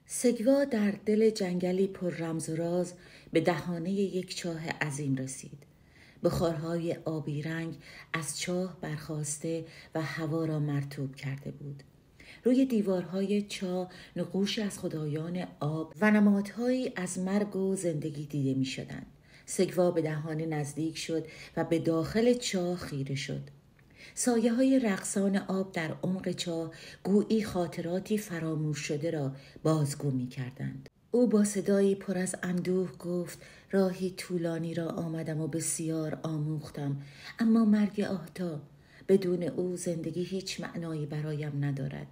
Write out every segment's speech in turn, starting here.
سگوا در دل جنگلی پر رمز و راز به دهانه یک چاه عظیم رسید. بخارهای آبی رنگ از چاه برخاسته و هوا را مرطوب کرده بود. روی دیوارهای چاه نقوشی از خدایان آب و نمادهایی از مرگ و زندگی دیده می شدند. سگوا به دهانه نزدیک شد و به داخل چاه خیره شد. سایه های رقصان آب در عمق چاه گویی خاطراتی فراموش شده را بازگو می کردند. او با صدایی پر از اندوه گفت: راهی طولانی را آمدم و بسیار آموختم، اما مرگ آهتا، بدون او زندگی هیچ معنایی برایم ندارد.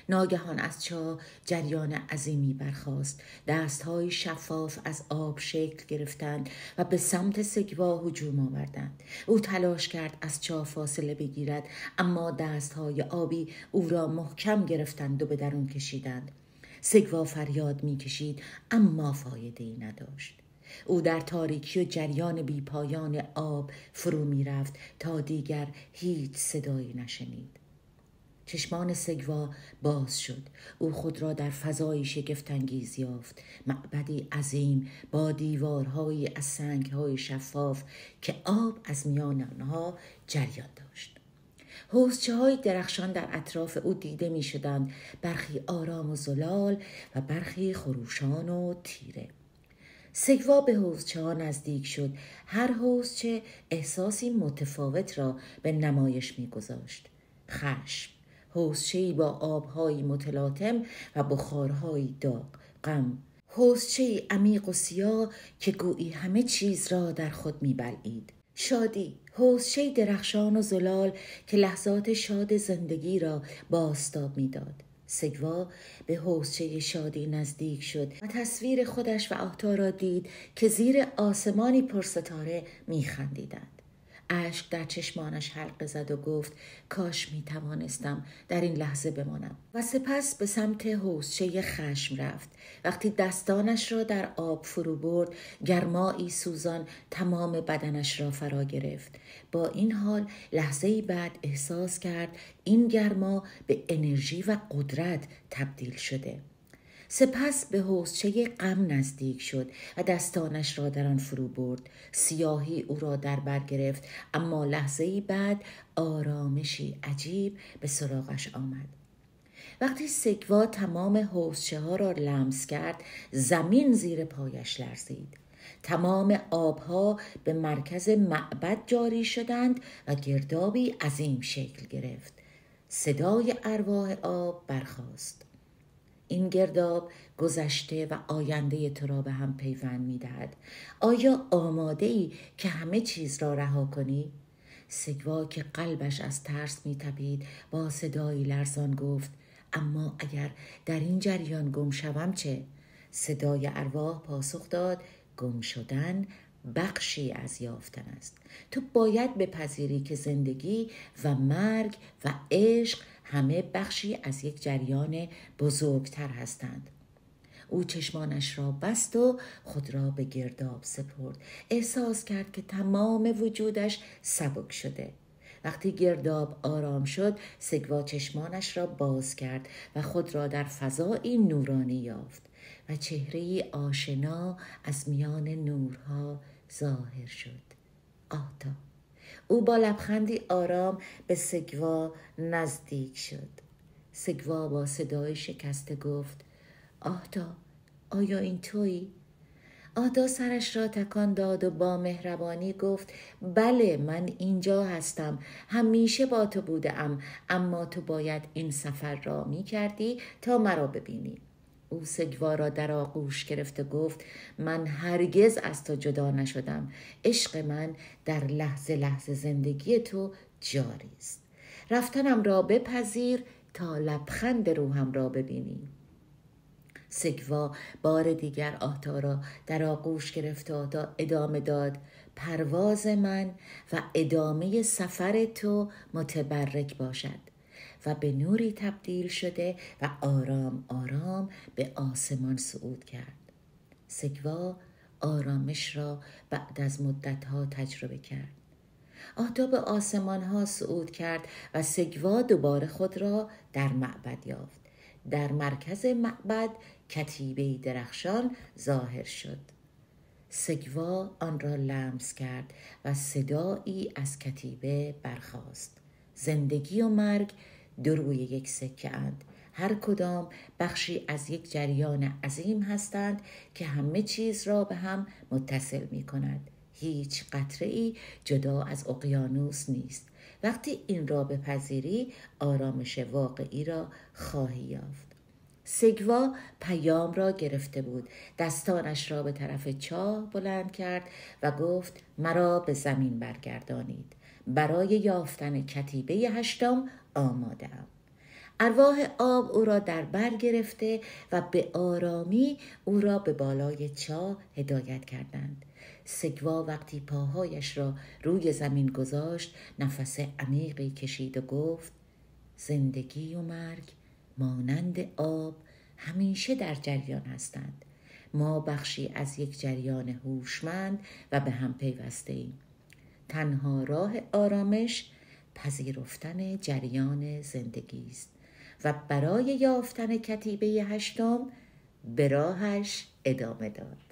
ناگهان از چاه جریان عظیمی برخاست. دستهای شفاف از آب شکل گرفتند و به سمت سگوا هجوم آوردند. او تلاش کرد از چاه فاصله بگیرد، اما دستهای آبی او را محکم گرفتند و به درون کشیدند. سگوا فریاد می‌کشید، اما فایده‌ای نداشت. او در تاریکی و جریان بی پایان آب فرو می‌رفت تا دیگر هیچ صدایی نشنید. چشمان سگوا باز شد. او خود را در فضایی شگفت‌انگیز یافت. معبدی عظیم با دیوارهایی از سنگ‌های شفاف که آب از میان آنها جریان داشت. حوضچه‌های درخشان در اطراف او دیده می‌شدند، برخی آرام و زلال و برخی خروشان و تیره. سگوا به حوضچه‌ها نزدیک شد. هر حوضچه احساسی متفاوت را به نمایش می‌گذاشت. خشم، حوضچه‌ای با آب‌های متلاطم و بخارهای داغ. غم، حوضچه‌ای عمیق و سیاه که گویی همه چیز را در خود می‌بلعید. شادی، حوضچه‌ای درخشان و زلال که لحظات شاد زندگی را بازتاب می‌داد. سگوا به حوضچه شادی نزدیک شد و تصویر خودش و آهتا را دید که زیر آسمانی پرستاره می‌خندیدند. اشک در چشمانش حلقه زد و گفت: کاش می توانستم در این لحظه بمانم. و سپس به سمت حوضچه خشم رفت. وقتی دستانش را در آب فرو برد، گرمایی سوزان تمام بدنش را فرا گرفت. با این حال لحظه‌ای بعد احساس کرد این گرما به انرژی و قدرت تبدیل شده. سپس به حوضچه غم نزدیک شد و دستانش را در آن فرو برد. سیاهی او را در بر گرفت، اما لحظه‌ای بعد آرامشی عجیب به سراغش آمد. وقتی سگوا تمام حوضچه‌ها را لمس کرد، زمین زیر پایش لرزید. تمام آبها به مرکز معبد جاری شدند و گردابی عظیم شکل گرفت. صدای ارواح آب برخاست: این گرداب گذشته و آینده تو را به هم پیوند می‌دهد. آیا آماده‌ای که همه چیز را رها کنی؟ سگوا که قلبش از ترس می‌تپید با صدایی لرزان گفت: اما اگر در این جریان گم شوم چه؟ صدای ارواح پاسخ داد: گم شدن بخشی از یافتن است. تو باید بپذیری که زندگی و مرگ و عشق همه بخشی از یک جریان بزرگتر هستند. او چشمانش را بست و خود را به گرداب سپرد. احساس کرد که تمام وجودش سبک شده. وقتی گرداب آرام شد، سگوا چشمانش را باز کرد و خود را در فضایی نورانی یافت و چهره‌ای آشنا از میان نورها ظاهر شد. آهتا. او با لبخندی آرام به سگوا نزدیک شد. سگوا با صدای شکسته گفت: آهتا، آیا این تویی؟ آهتا سرش را تکان داد و با مهربانی گفت: بله، من اینجا هستم. همیشه با تو بودم، اما تو باید این سفر را می کردی تا مرا ببینی. او سگوا را در آغوش گرفت و گفت: من هرگز از تو جدا نشدم. عشق من در لحظه لحظه زندگی تو جاری است. رفتنم را بپذیر تا لبخند روحم را ببینی. سگوا بار دیگر آهتا را در آغوش گرفت و آهتا ادامه داد: پرواز من و ادامه سفر تو متبرک باشد. و به نوری تبدیل شده و آرام آرام به آسمان صعود کرد. سگوا آرامش را بعد از مدتها تجربه کرد. آهتا به آسمانها صعود کرد و سگوا دوباره خود را در معبد یافت. در مرکز معبد کتیبه‌ای درخشان ظاهر شد. سگوا آن را لمس کرد و صدایی از کتیبه برخاست. زندگی و مرگ دو روی یک سکه اند. هر کدام بخشی از یک جریان عظیم هستند که همه چیز را به هم متصل می کند. هیچ قطره‌ای جدا از اقیانوس نیست. وقتی این را بپذیری آرامش واقعی را خواهی یافت. سگوا پیام را گرفته بود. دستانش را به طرف چاه بلند کرد و گفت مرا به زمین برگردانید. برای یافتن کتیبه 8 آماده‌ام. ارواح آب او را در بر گرفته و به آرامی او را به بالای چاه هدایت کردند. سگوا وقتی پاهایش را روی زمین گذاشت نفس عمیقی کشید و گفت زندگی و مرگ مانند آب همیشه در جریان هستند. ما بخشی از یک جریان هوشمند و به هم پیوسته ایم. تنها راه آرامش پذیرفتن جریان زندگی است و برای یافتن کتیبه 8 به راهش ادامه داد.